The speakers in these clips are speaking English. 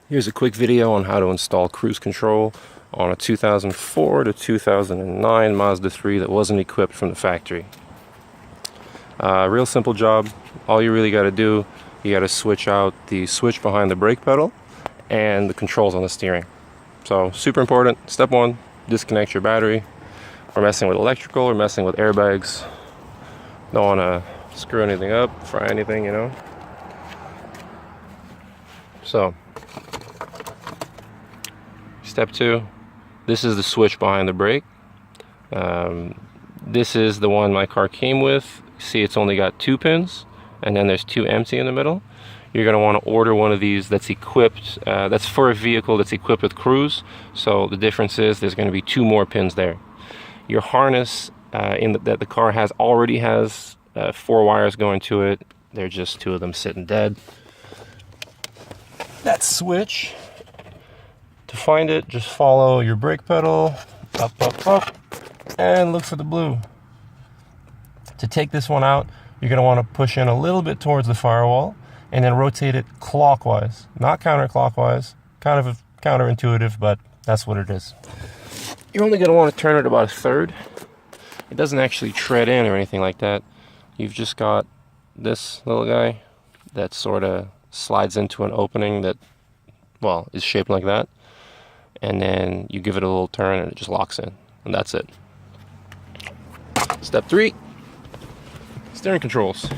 Here's a quick video on how to install cruise control on a 2004 to 2009 Mazda 3 that wasn't equipped from the factory. Real simple job. All you really got to do, you got to switch out the switch behind the brake pedal and the controls on the steering. So super important. Step one, disconnect your battery. We're messing with electrical, we're messing with airbags. Don't want to screw anything up, fry anything, you know. So step two, this is the switch behind the brake. This is the one my car came with. See, it's only got 2 pins, and then there's 2 empty in the middle. You're going to want to order one of these that's equipped, that's for a vehicle that's equipped with cruise. So the difference is there's going to be 2 more pins there. Your harness that the car has already has 4 wires going to it. They're just 2 of them sitting dead. That switch, to find it, just follow your brake pedal, up, up, up, and look for the blue. To take this one out, you're going to want to push in a little bit towards the firewall and then rotate it clockwise, not counterclockwise. Kind of counterintuitive, but that's what it is. You're only going to want to turn it about 1/3. It doesn't actually tread in or anything like that. You've just got this little guy that sort of slides into an opening that, well, is shaped like that. And then you give it a little turn and it just locks in. And that's it. Step 3, steering controls.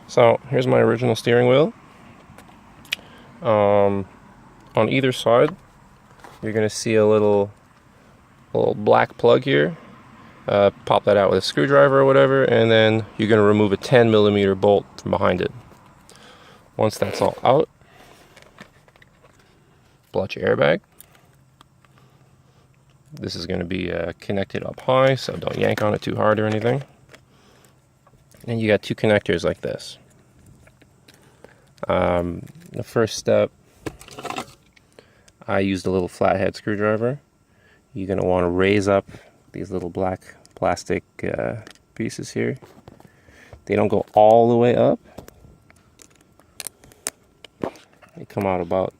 So here's my original steering wheel. On either side, you're going to see a little black plug here. Pop that out with a screwdriver or whatever, and then you're going to remove a 10mm bolt from behind it. Once that's all out, pull out your airbag. This is going to be connected up high, so don't yank on it too hard or anything. And you got 2 connectors like this. The first step, I used a little flathead screwdriver. You're going to want to raise up these little black plastic pieces here. They don't go all the way up. They come out about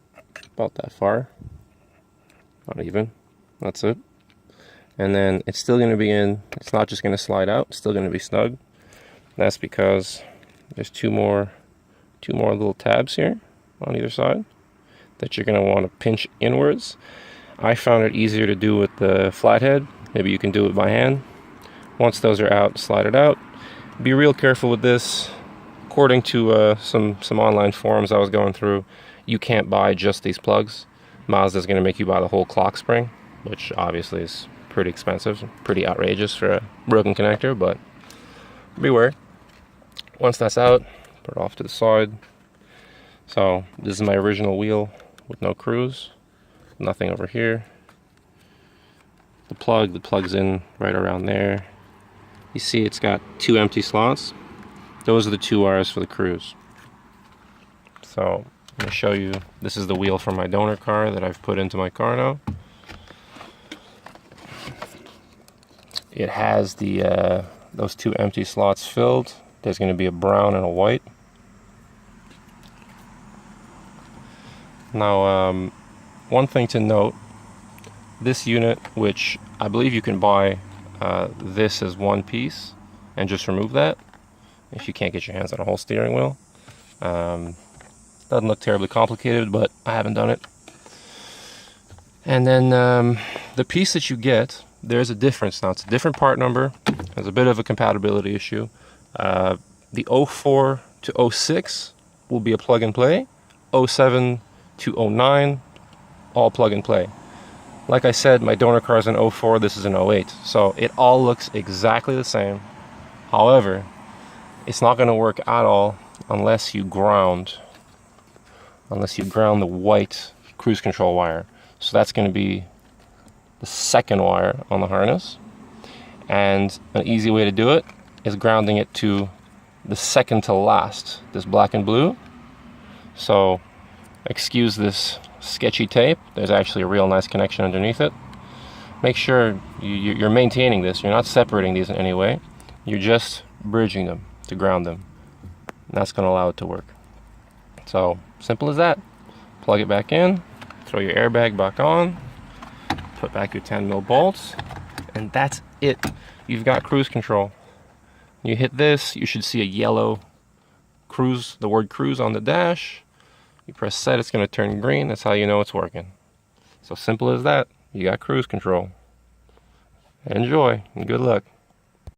that far. Not even. That's it. And then it's still going to be in. It's not just going to slide out. It's still going to be snug. That's because there's two more little tabs here on either side that you're going to want to pinch inwards. I found it easier to do with the flathead. Maybe you can do it by hand. Once those are out, slide it out. Be real careful with this. According to some online forums I was going through, you can't buy just these plugs. Mazda's going to make you buy the whole clock spring, which obviously is pretty expensive, pretty outrageous for a broken connector, but beware. Once that's out, put it off to the side. So this is my original wheel with no cruise, nothing over here. The plug's in right around there. You see it's got 2 empty slots. Those are the 2 wires for the cruise. So I'm going to show you, this is the wheel from my donor car that I've put into my car now. It has the those 2 empty slots filled. There's going to be a brown and a white. Now, one thing to note, this unit, which I believe you can buy this as one piece and just remove that if you can't get your hands on a whole steering wheel. Doesn't look terribly complicated, but I haven't done it. And then the piece that you get, there's a difference now. It's a different part number. There's a bit of a compatibility issue. The 04 to 06 will be a plug and play. 07 to 09, all plug and play. Like I said, my donor car is an 04, this is an 08. So it all looks exactly the same. However, it's not going to work at all unless you ground the white cruise control wire. So that's going to be the second wire on the harness. And an easy way to do it is grounding it to the second to last, this black and blue. So excuse this sketchy tape, there's actually a real nice connection underneath it. Make sure you're maintaining this. You're not separating these in any way. You're just bridging them to ground them. And that's going to allow it to work. So simple as that. Plug it back in, throw your airbag back on, put back your 10mm bolts, and that's it. You've got cruise control. You hit this, you should see a yellow cruise, the word cruise on the dash. You press set, it's going to turn green. That's how you know it's working. So simple as that. You got cruise control. Enjoy and good luck.